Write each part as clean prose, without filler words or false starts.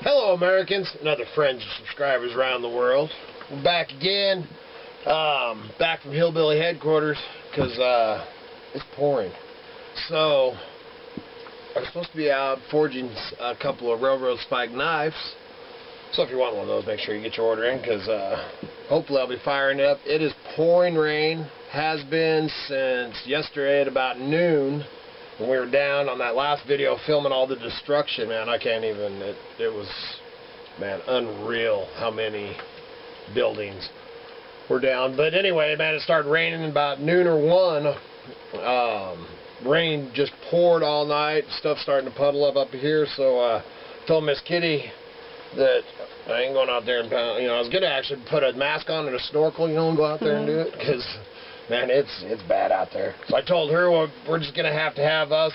Hello Americans and other friends and subscribers around the world. We're back again, back from Hillbilly headquarters, because it's pouring. So, I'm supposed to be out forging a couple of railroad spike knives. So if you want one of those, make sure you get your order in, because hopefully I'll be firing it up. It is pouring rain, has been since yesterday at about noon. When we were down on that last video filming all the destruction, man, I can't even, it was, man, unreal how many buildings were down. But anyway, man, it started raining about noon or 1. Rain just poured all night, stuff starting to puddle up here, so I told Miss Kitty that I ain't going out there and, I was going to actually put a mask on and a snorkel, and go out there and do it, because man, it's bad out there. So I told her, well, we're just going to have us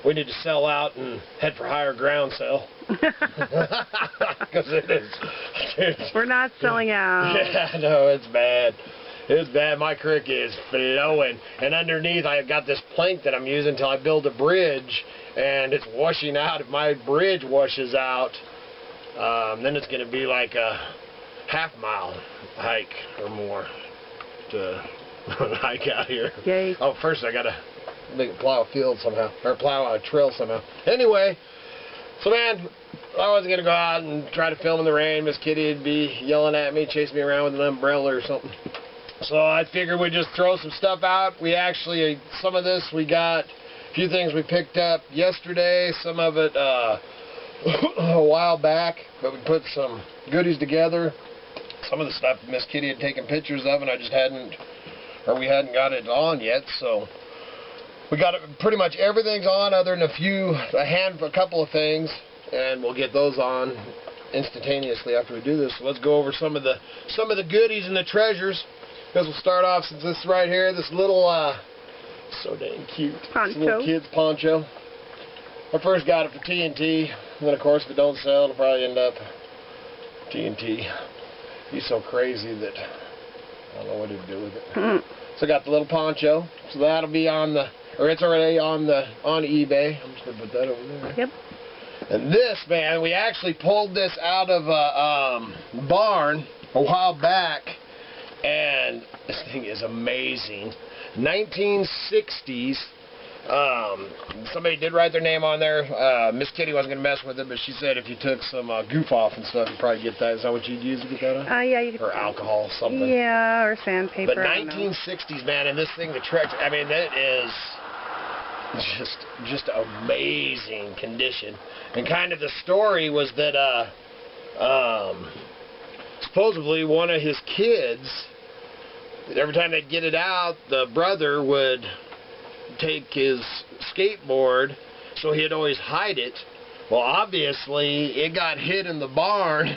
we need to sell out and head for higher ground sale. Because it is. We're not selling out. Yeah, no, it's bad. It's bad. My creek is flowing. And underneath, I've got this plank that I'm using until I build a bridge. And it's washing out. If my bridge washes out, then it's going to be like a half-mile hike or more to hike out here. Yay. Oh, first I gotta plow a field somehow, or plow a trail somehow. Anyway, so man, I wasn't gonna go out and try to film in the rain. Miss Kitty would be yelling at me, chasing me around with an umbrella or something. So I figured we'd just throw some stuff out. We actually, some of this we got, a few things we picked up yesterday, some of it a while back, but we put some goodies together. Some of the stuff Miss Kitty had taken pictures of, and I just we hadn't got it on yet. So we got it, pretty much everything's on, other than a couple of things, and we'll get those on instantaneously after we do this. So let's go over some of the goodies and the treasures. Because we'll start off, since this right here, this little so dang cute poncho. Little kid's poncho. I first got it for TNT, and then of course if it don't sell, it'll probably end up TNT. He's so crazy that I don't know what he'd do with it. So I got the little poncho. So that'll be on it's already on eBay. I'm just gonna put that over there. Yep. And this, man, we actually pulled this out of a barn a while back, and this thing is amazing. 1960s. Somebody did write their name on there. Miss Kitty wasn't going to mess with it, but she said if you took some goof off and stuff, you'd probably get that. Is that what you'd use to get that on? Yeah, you could. Or alcohol, something. Yeah, or sandpaper. But 1960s, man, and this thing, the Trek, I mean, that is just amazing condition. And kind of the story was that supposedly one of his kids, every time they'd get it out, the brother would take his skateboard, so he'd always hide it. Well, obviously it got hid in the barn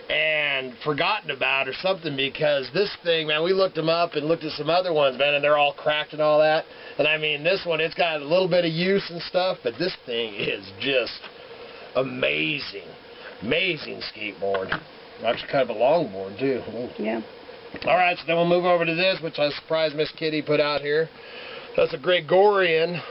and forgotten about or something, because this thing, man, we looked them up and looked at some other ones, man, and they're all cracked and all that. And I mean, this one, it's got a little bit of use and stuff, but this thing is just amazing. Amazing skateboard. Actually kind of a longboard too. Ooh. Yeah. Alright, so then we'll move over to this, which I surprised Miss Kitty put out here. That's a Gregorian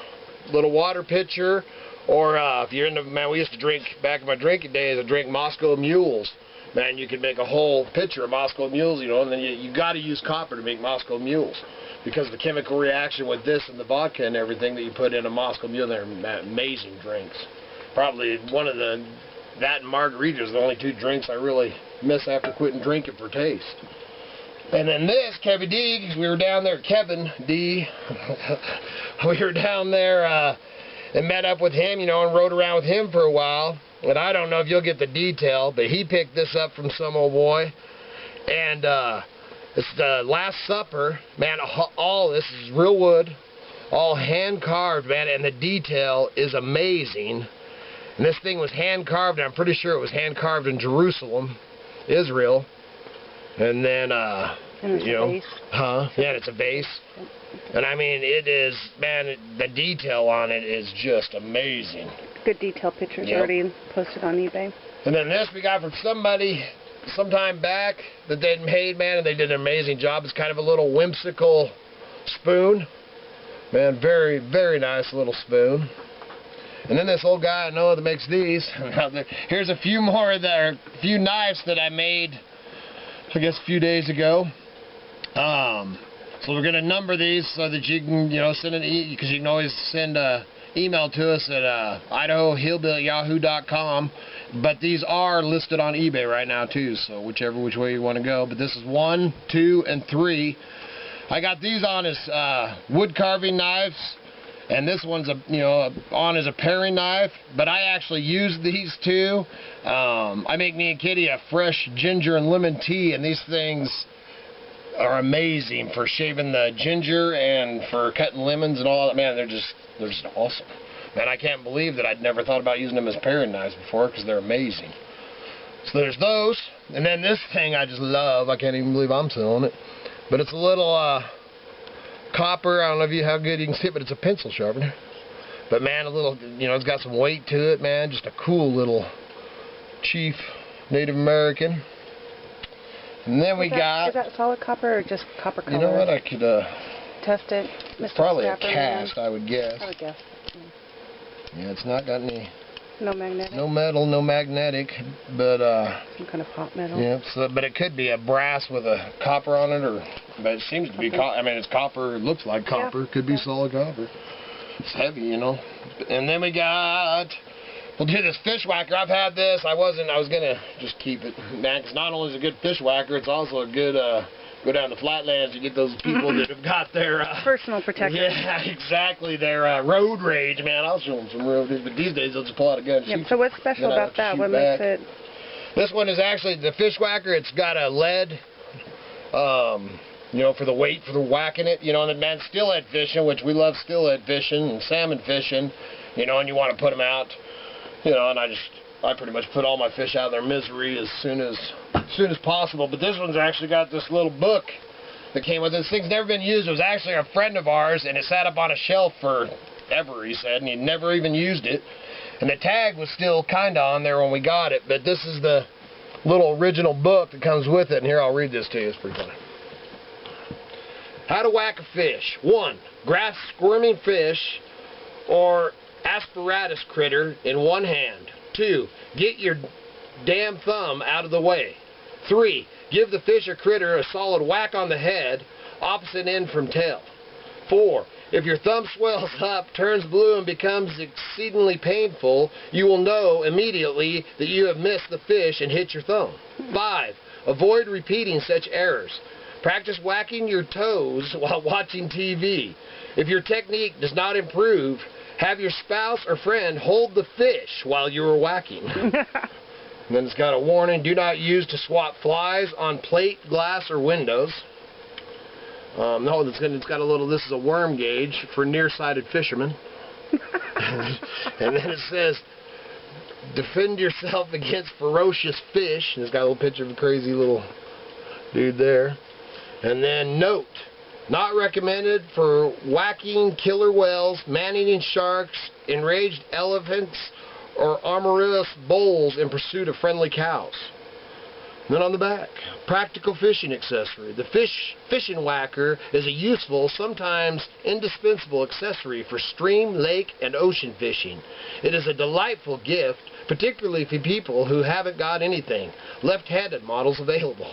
little water pitcher, or if you're into, man, we used to drink, back in my drinking days, I drank Moscow Mules. Man, you could make a whole pitcher of Moscow Mules, and then you got to use copper to make Moscow Mules, because the chemical reaction with this and the vodka and everything that you put in a Moscow Mule, they're amazing drinks. Probably that and margaritas are the only two drinks I really miss after quitting drinking for taste. And then this, Kevin D, because we were down there, Kevin D, we were down there and met up with him, and rode around with him for a while. And I don't know if you'll get the detail, but he picked this up from some old boy. And it's the Last Supper, man, all this is real wood, all hand-carved, man, and the detail is amazing. And this thing was hand-carved, and I'm pretty sure it was hand-carved in Jerusalem, Israel. And then, and it's a vase. Yeah, and it's a vase. And I mean, it is, man, the detail on it is just amazing. Good detail pictures already posted on eBay. And then this we got from somebody sometime back that they'd made, man, and they did an amazing job. It's kind of a little whimsical spoon. Man, very, very nice little spoon. And then this old guy I know that makes these. Here's a few more few knives that I made, I guess, a few days ago. So we're gonna number these so that you can, send because you can always send a email to us at idahohillbilly@yahoo.com. But these are listed on eBay right now too, so which way you want to go. But this is 1, 2, and 3. I got these on as wood carving knives, and this one's on as a paring knife. But I actually use these too. I make me and Kitty a fresh ginger and lemon tea, and these things are amazing for shaving the ginger and for cutting lemons and all that. Man, they're just awesome. And I can't believe that I'd never thought about using them as paring knives before, because they're amazing. So there's those, and then this thing I just love. I can't even believe I'm selling it. But it's a little copper. I don't know how good you can see it, but it's a pencil sharpener. But man, a little, it's got some weight to it, man. Just a cool little Chief Native American. And then we got... Is that solid copper or just copper color? You know what? I could... test it. It's probably a cast, I would guess. I would guess. Yeah, it's not got any... No magnetic? No metal, no magnetic, but... some kind of hot metal? Yeah, but it could be a brass with a copper on it, but it seems to be... I mean, it's copper. It looks like copper. Yeah. It could be solid copper. It's heavy, And then we got... We'll do this fish whacker. I've had this. I was gonna just keep it, man, because not only is it a good fish whacker, it's also a good, go down the flatlands and get those people that have got their... personal protection. Yeah, exactly. Their road rage, man. I'll show them some road rage, but these days they'll just pull out a gun and shoot. So what's special about that? What makes it... This one is actually the fish whacker. It's got a lead, for the weight, for the whacking it, and man, steelhead fishing, which we love steelhead fishing and salmon fishing, and you want to put them out. And I pretty much put all my fish out of their misery as soon as possible. But this one's actually got this little book that came with it. This thing's never been used. It was actually a friend of ours, and it sat up on a shelf forever, he said, and he never even used it. And the tag was still kind of on there when we got it, but this is the little original book that comes with it. And here, I'll read this to you. It's pretty funny. How to whack a fish. 1. Grasp squirming fish or asparagus critter in one hand. 2. Get your damn thumb out of the way. 3. Give the fish or critter a solid whack on the head, opposite end from tail. 4. If your thumb swells up, turns blue, and becomes exceedingly painful, you will know immediately that you have missed the fish and hit your thumb. 5. Avoid repeating such errors. Practice whacking your toes while watching TV. If your technique does not improve, have your spouse or friend hold the fish while you are whacking. And then it's got a warning: do not use to swat flies on plate, glass, or windows. No, it's got a little, this is a worm gauge for nearsighted fishermen. And then it says, defend yourself against ferocious fish. And it's got a little picture of a crazy little dude there. And then note, not recommended for whacking killer whales, man-eating sharks, enraged elephants, or amourous bulls in pursuit of friendly cows. And then on the back, practical fishing accessory. The fishing whacker is a useful, sometimes indispensable accessory for stream, lake, and ocean fishing. It is a delightful gift, particularly for people who haven't got anything. Left-handed models available.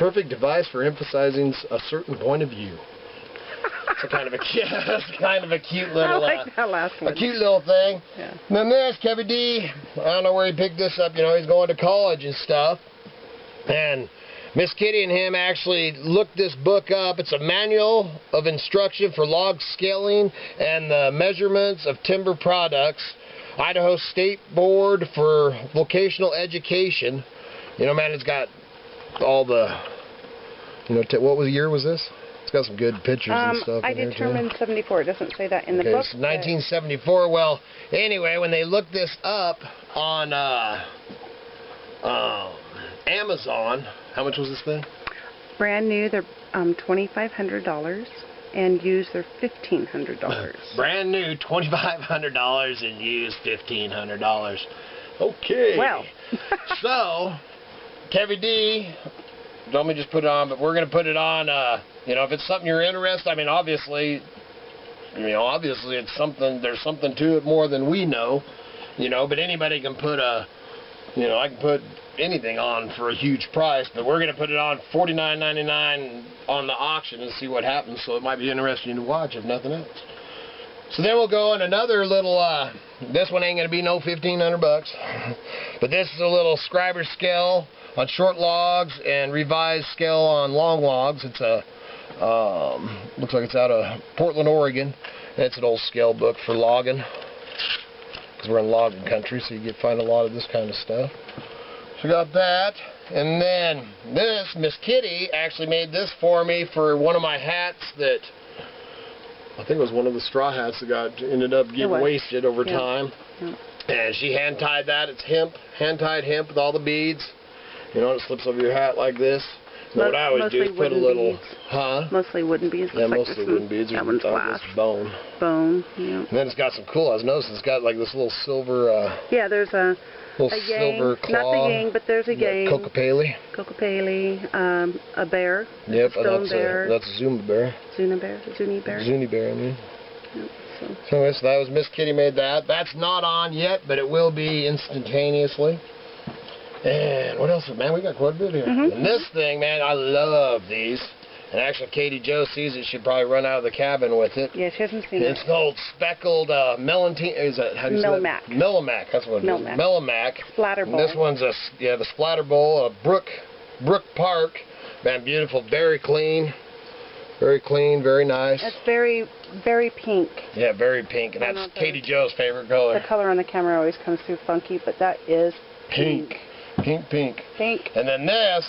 Perfect device for emphasizing a certain point of view. It's kind of a cute little, I like that last one. A cute little thing. Yeah. And then there's Kevin D. I don't know where he picked this up. He's going to college and stuff. And Miss Kitty and him actually looked this book up. It's a manual of instruction for log scaling and the measurements of timber products. Idaho State Board for Vocational Education. Man, it's got all the, what year was this? It's got some good pictures and stuff. I determined 74. It doesn't say that in the book. It's 1974. Well, anyway, when they looked this up on Amazon, how much was this thing? Brand new, they're $2,500, and used, they're $1,500. Brand new, $2,500, and used $1,500. Okay. Well. So, Kevin D, don't me just put it on, but we're going to put it on, if it's something you're interested, obviously, you know, obviously it's something, there's something to it more than we know, you know, but anybody can put a, you know, I can put anything on for a huge price, but we're going to put it on $49.99 on the auction and see what happens, so it might be interesting to watch if nothing else. So then we'll go in another little, this one ain't going to be no $1,500, but this is a little scriber scale on short logs and revised scale on long logs. It's a, looks like it's out of Portland, Oregon. It's an old scale book for logging, because we're in logging country, so you find a lot of this kind of stuff. So we got that, and then this, Miss Kitty actually made this for me for one of my hats that, I think it was one of the straw hats that ended up getting wasted over time. Yeah. And she hand-tied that. It's hemp, hand-tied hemp with all the beads. You know, it slips over your hat like this. So what I would do is put a little, Mostly wooden beads. Yeah, mostly wooden beads. That one's glass. Bone. Bone, yeah. And then it's got some cool, I was noticing it's got like this little silver, yeah, there's a yang, silver claw. not the yang, but there's a yang. Kokopele. Kokopele, a bear. Yep, stone bear. That's a Zuma bear. Zuni bear. Zuni bear. Zuni bear, I mean. Yep, so anyway, so that was Miss Kitty made that. That's not on yet, but it will be instantaneously. And what else? Man, we got quite a bit here. And this thing, man, I love these. And actually, if Katie Jo sees it, she'd probably run out of the cabin with it. Yeah, she hasn't seen it. It's the old speckled melantine. Is that how do you say that? Millimac. That's what it is. Millimac. Splatter bowl. And this one's the splatter bowl, a Brook Park. Man, beautiful, very clean. Very clean, very nice. It's very, very pink. Yeah, very pink. And that's Katie Jo's favorite color. The color on the camera always comes through funky, but that is pink. Pink. Pink. And then this,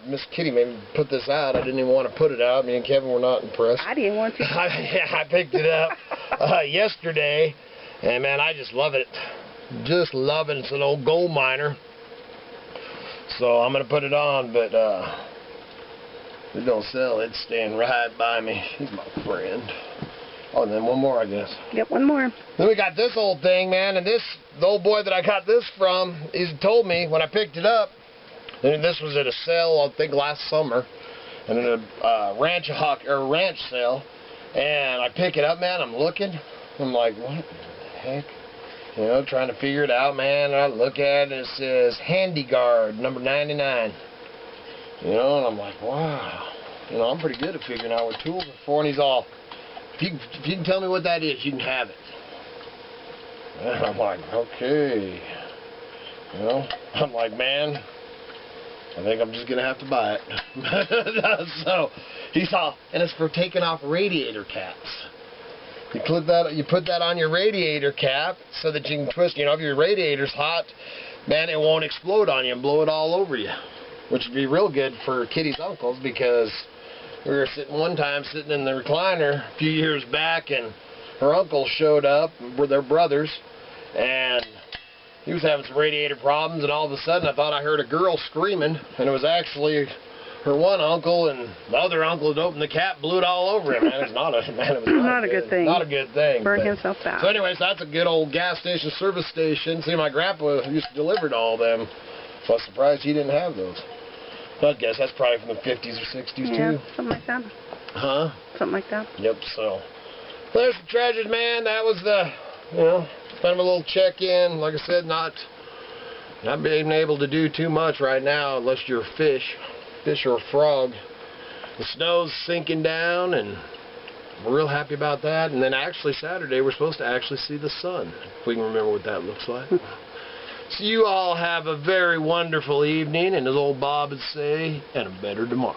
Miss Kitty made me put this out. I didn't even want to put it out. Me and Kevin were not impressed. I didn't want to. I picked it up yesterday, and man, I just love it. Just love it. It's an old gold miner. So I'm going to put it on, but it don't sell. It's staying right by me. He's my friend. Oh, and then one more, I guess. Yep, one more. Then we got this old thing, man, and the old boy that I got this from, he told me when I picked it up, and this was at a sale, I think last summer, and at a ranch sale, and I pick it up, man, I'm looking, I'm like, what the heck? You know, trying to figure it out, man, and I look at it, and it says Handy Guard, number 99. You know, and I'm like, wow. You know, I'm pretty good at figuring out what tools are for, and he's all, if you can tell me what that is, you can have it. And I'm like, okay. You know, I'm like, man, I think I'm just going to have to buy it. So, he saw, and it's for taking off radiator caps. You put that on your radiator cap so that you can twist, you know, if your radiator's hot, man, it won't explode on you and blow it all over you. Which would be real good for Kitty's uncles, because we were one time sitting in the recliner a few years back, and her uncle showed up, were their brothers, and he was having some radiator problems, and all of a sudden I thought I heard a girl screaming, and it was actually her one uncle, and the other uncle had opened the cap, blew it all over him. Man, it was not a good thing. Not a good thing. Burned himself out. So anyways, that's a good old gas station, service station. See, my grandpa used to deliver to all them, so I was surprised he didn't have those. I guess that's probably from the 50s or 60s, yeah, too. Something like that. Huh? Something like that. Yep, so. There's the treasures, man. That was the, you know, kind of a little check-in. Like I said, not being able to do too much right now unless you're a fish or a frog. The snow's sinking down, and we're real happy about that. And then actually Saturday, we're supposed to actually see the sun, if we can remember what that looks like. So you all have a very wonderful evening, and as old Bob would say, and a better tomorrow.